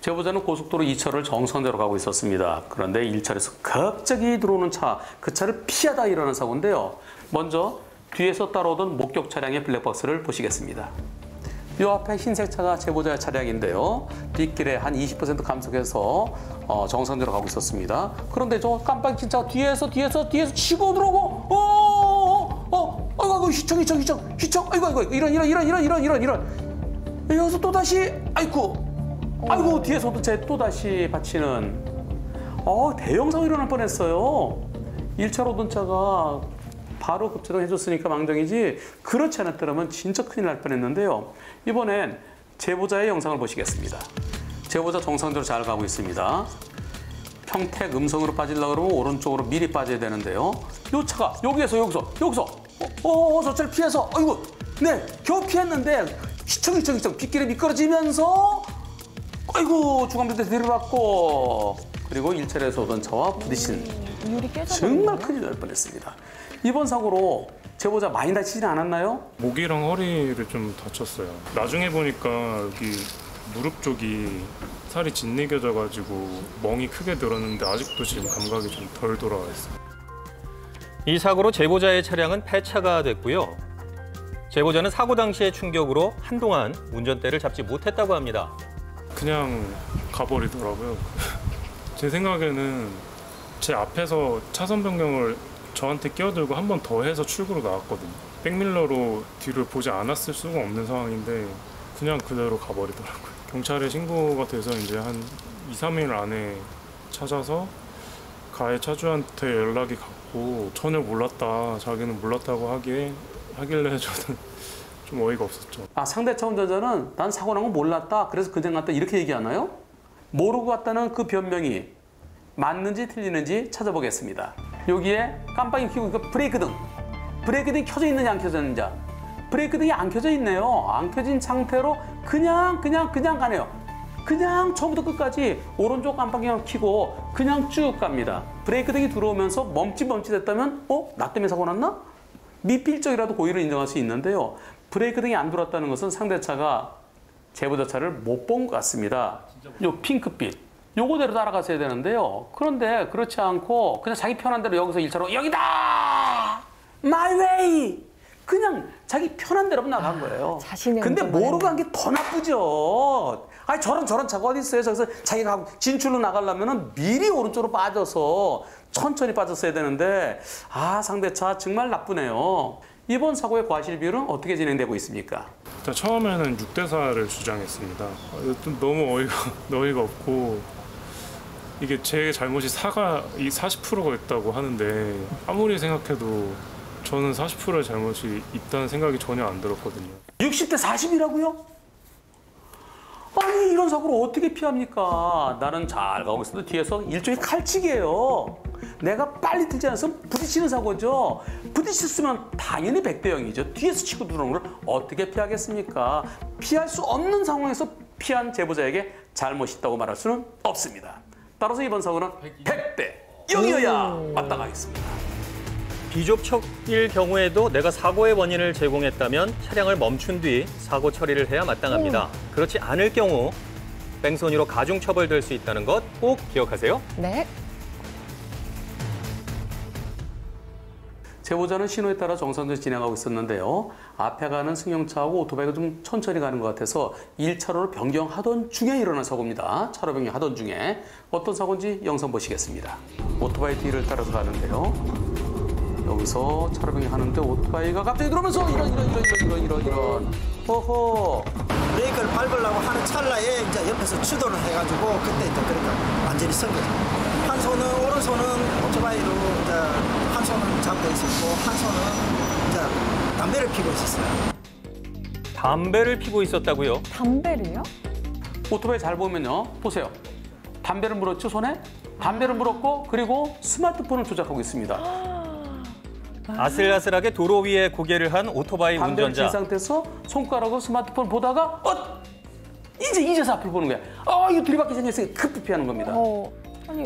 제보자는 고속도로 2차로를 정상대로 가고 있었습니다. 그런데 1차로에서 갑자기 들어오는 차, 그 차를 피하다 일어난 사고인데요. 먼저 뒤에서 따라오던 목격 차량의 블랙박스를 보시겠습니다. 이 앞에 흰색 차가 제보자의 차량인데요. 뒷길에 한 20% 감속해서 정상대로 가고 있었습니다. 그런데 저 깜빡이 킨 차가 뒤에서 치고 들어오고 아이고 휘청 아이고 이런 여기서 또 다시 아이고 뒤에서도 제 또 다시 받치는 대형 사고 일어날 뻔했어요. 1차로 오던 차가 바로 급제동 해줬으니까 망정이지 그렇지 않았더라면 진짜 큰일 날 뻔했는데요. 이번엔 제보자의 영상을 보시겠습니다. 제보자 정상대로 잘 가고 있습니다. 평택 음성으로 빠지려고 그러면 오른쪽으로 미리 빠져야 되는데요. 이 차가 여기서 저 차를 피해서 네 겨우 피했는데 휘청 빗길에 미끄러지면서 중앙부터 내려갔고 그리고 1차로에서 오던 차와 부딪힌 정말 큰일 날 뻔했습니다. 이번 사고로 제보자 많이 다치진 않았나요? 목이랑 허리를 좀 다쳤어요. 나중에 보니까 여기 무릎 쪽이 살이 짓이겨져가지고 멍이 크게 들었는데 아직도 지금 감각이 좀 덜 돌아와 있어요. 이 사고로 제보자의 차량은 폐차가 됐고요. 제보자는 사고 당시의 충격으로 한동안 운전대를 잡지 못했다고 합니다. 그냥 가버리더라고요. 제 생각에는 제 앞에서 차선 변경을 저한테 끼어들고 한 번 더 해서 출구로 나왔거든요. 백밀러로 뒤를 보지 않았을 수가 없는 상황인데 그냥 그대로 가버리더라고요. 경찰에 신고가 돼서 이제 한 2, 3일 안에 찾아서 가해 차주한테 연락이 갔고 전혀 몰랐다, 자기는 몰랐다고 하길래 저는 좀 어이가 없었죠. 상대차 운전자는 난 사고 난 거 몰랐다, 그래서 그냥 갔다 이렇게 얘기하나요? 모르고 갔다는 그 변명이 맞는지 틀리는지 찾아보겠습니다. 여기에 깜빡이 켜고 브레이크등이 켜져 있는지 안 켜졌는지. 브레이크등이 안 켜져 있네요. 안 켜진 상태로 그냥 가네요. 그냥 처음부터 끝까지 오른쪽 깜빡이만 켜고 그냥 쭉 갑니다. 브레이크등이 들어오면서 멈칫했다면 나 때문에 사고 났나? 미필적이라도 고의를 인정할 수 있는데요. 브레이크등이 안 들어왔다는 것은 상대차가 제보자 차를 못 본 것 같습니다. 요 핑크빛. 요거대로 따라갔어야 되는데요. 그런데 그렇지 않고 그냥 자기 편한 대로 여기서 1차로 여기다! My way! 그냥 자기 편한 대로 나간 거예요. 근데 모르고 간 게 더 나쁘죠. 저런 차가 어디 있어요. 저기서 자기가 진출로 나가려면 미리 오른쪽으로 빠져서 천천히 빠졌어야 되는데 상대차 정말 나쁘네요. 이번 사고의 과실 비율은 어떻게 진행되고 있습니까? 일단 처음에는 6대4를 주장했습니다. 좀 너무 어이가 없고 이게 제 잘못이 40%가 있다고 하는데 아무리 생각해도 저는 40%의 잘못이 있다는 생각이 전혀 안 들었거든요. 60대 40이라고요? 아니 이런 사고를 어떻게 피합니까? 나는 잘 가고 있어도 뒤에서 일종의 칼치기예요. 내가 빨리 들지 않았으면 부딪히는 사고죠. 부딪혔으면 당연히 100대 0이죠. 뒤에서 치고 들어오는 걸 어떻게 피하겠습니까? 피할 수 없는 상황에서 피한 제보자에게 잘못이 있다고 말할 수는 없습니다. 따라서 이번 사고는 100대 0이어야 마땅하겠습니다. 비좁척일 경우에도 내가 사고의 원인을 제공했다면 차량을 멈춘 뒤 사고 처리를 해야 마땅합니다. 그렇지 않을 경우 뺑소니로 가중처벌될 수 있다는 것 꼭 기억하세요. 네. 제보자는 신호에 따라 정상적으로 진행하고 있었는데요. 앞에 가는 승용차하고 오토바이가 좀 천천히 가는 것 같아서 1차로를 변경하던 중에 일어난 사고입니다. 차로 변경하던 중에 어떤 사고인지 영상 보시겠습니다. 오토바이 뒤를 따라서 가는데요. 여기서 차로 변경하는데 오토바이가 갑자기 들어오면서 이런 허허. 브레이크를 밟으려고 하는 찰나에 이제 옆에서 추돌을 해가지고 그때 이제 그러니까 완전히 선 거죠. 한 손은 오른손은 오토바이로 이제 한 손은 잡고 있었고 한 손은 이제 담배를 피고 있었어요. 담배를 피고 있었다고요? 담배를요? 오토바이 잘 보면요. 보세요. 담배를 물었죠, 손에? 담배를 물었고 그리고 스마트폰을 조작하고 있습니다. 아슬아슬하게 도로 위에 고개를 한 오토바이 담배를 운전자. 진 상태에서 손가락으로 스마트폰 보다가 이제서 앞을 보는 거야. 이거 들이받기 전에 급히 피하는 겁니다.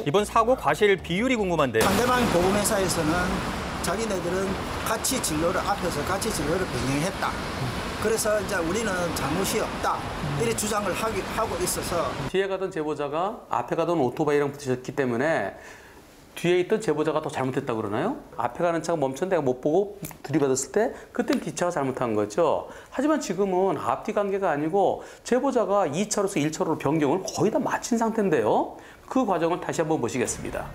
이번 사고 과실 비율이 궁금한데요. 상대방 보험회사에서는 자기네들은 앞에서 같이 진로를 변경했다. 그래서 이제 우리는 잘못이 없다. 이렇게 주장을 하고 있어서 뒤에 가던 제보자가 앞에 가던 오토바이랑 부딪혔기 때문에 뒤에 있던 제보자가 더 잘못했다고 그러나요? 앞에 가는 차가 멈췄는데 내가 못 보고 들이받았을 때 그땐 뒷차가 잘못한 거죠. 하지만 지금은 앞뒤 관계가 아니고 제보자가 2차로에서 1차로로 변경을 거의 다 마친 상태인데요. 그 과정을 다시 한번 보시겠습니다.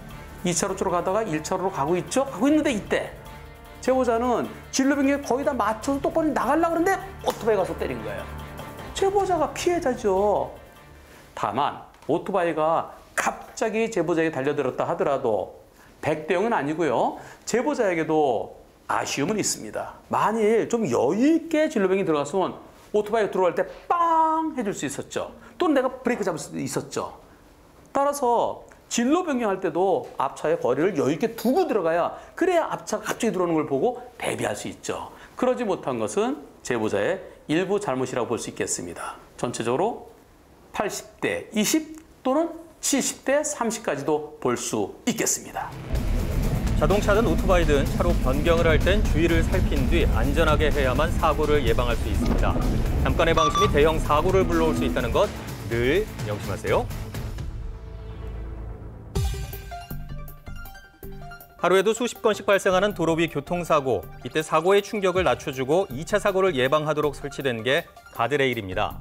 2차로 쪽으로 가다가 1차로로 가고 있죠? 가고 있는데 이때 제보자는 진로 변경에 거의 다 맞춰서 똑바로 나가려고 그러는데 오토바이 가서 때린 거예요. 제보자가 피해자죠. 다만 오토바이가 갑자기 제보자에게 달려들었다 하더라도 100대 0은 아니고요. 제보자에게도 아쉬움은 있습니다. 만일 좀 여유 있게 진로변경이 들어갔으면 오토바이가 들어갈 때 빵 해줄 수 있었죠. 또는 내가 브레이크 잡을 수도 있었죠. 따라서 진로 변경할 때도 앞차의 거리를 여유 있게 두고 들어가야 그래야 앞차가 갑자기 들어오는 걸 보고 대비할 수 있죠. 그러지 못한 것은 제보자의 일부 잘못이라고 볼 수 있겠습니다. 전체적으로 80대 20 또는 70대 30까지도 볼 수 있겠습니다. 자동차든 오토바이든 차로 변경을 할 땐 주의를 살핀 뒤 안전하게 해야만 사고를 예방할 수 있습니다. 잠깐의 방심이 대형 사고를 불러올 수 있다는 것 늘 명심하세요. 하루에도 수십 건씩 발생하는 도로 위 교통사고. 이때 사고의 충격을 낮춰주고 2차 사고를 예방하도록 설치된 게 가드레일입니다.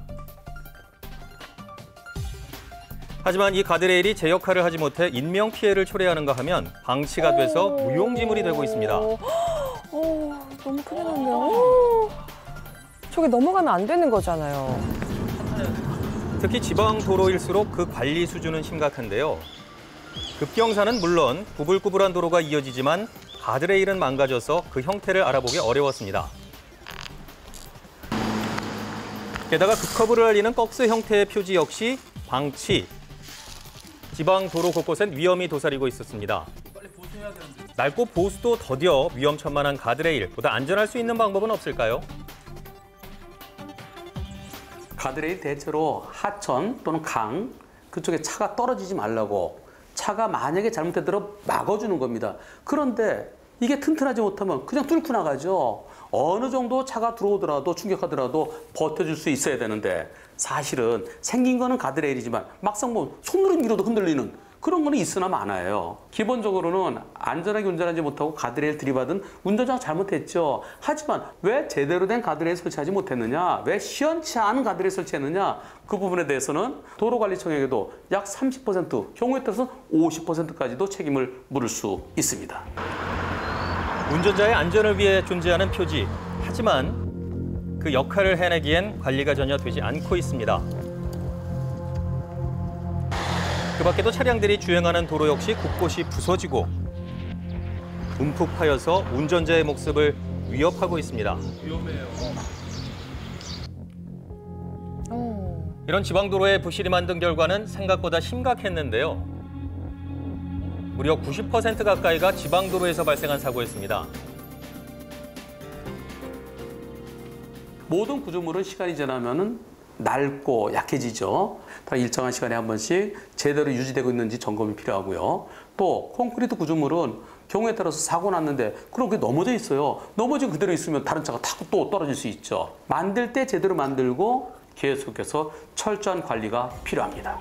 하지만 이 가드레일이 제 역할을 하지 못해 인명피해를 초래하는가 하면 방치가 돼서 무용지물이 되고 있습니다. 너무 큰일 났네요. 저게 넘어가면 안 되는 거잖아요. 특히 지방 도로일수록 그 관리 수준은 심각한데요. 급경사는 물론 구불구불한 도로가 이어지지만 가드레일은 망가져서 그 형태를 알아보기 어려웠습니다. 게다가 급커브를 알리는 박스 형태의 표지 역시 방치. 지방 도로 곳곳엔 위험이 도사리고 있었습니다. 낡고 보수도 더뎌 위험천만한 가드레일, 보다 안전할 수 있는 방법은 없을까요? 가드레일 대체로 하천 또는 강 그쪽에 차가 떨어지지 말라고 차가 만약에 잘못되도록 막아주는 겁니다. 그런데 이게 튼튼하지 못하면 그냥 뚫고 나가죠. 어느 정도 차가 들어오더라도 충격하더라도 버텨줄 수 있어야 되는데 사실은 생긴 거는 가드레일이지만 막상 뭐 손으로 밀어도 흔들리는 그런 거는 있으나 마나요. 기본적으로는 안전하게 운전하지 못하고 가드레일 들이받은 운전자가 잘못했죠. 하지만 왜 제대로 된 가드레일 설치하지 못했느냐, 왜 시원치 않은 가드레일 설치했느냐, 그 부분에 대해서는 도로관리청에게도 약 30%, 경우에 따라서 50%까지도 책임을 물을 수 있습니다. 운전자의 안전을 위해 존재하는 표지. 하지만 그 역할을 해내기엔 관리가 전혀 되지 않고 있습니다. 그 밖에도 차량들이 주행하는 도로 역시 곳곳이 부서지고 움푹 파여서 운전자의 목숨을 위협하고 있습니다. 이런 지방도로에 부실이 만든 결과는 생각보다 심각했는데요. 무려 90% 가까이가 지방도로에서 발생한 사고였습니다. 모든 구조물은 시간이 지나면 낡고 약해지죠. 다 일정한 시간에 한 번씩 제대로 유지되고 있는지 점검이 필요하고요. 또 콘크리트 구조물은 경우에 따라서 사고 났는데 그럼 그게 넘어져 있어요. 넘어지고 그대로 있으면 다른 차가 타고 또 떨어질 수 있죠. 만들 때 제대로 만들고 계속해서 철저한 관리가 필요합니다.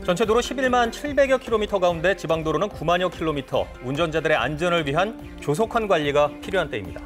전체 도로 11만 700여 킬로미터 가운데 지방도로는 9만여 킬로미터. 운전자들의 안전을 위한 조속한 관리가 필요한 때입니다.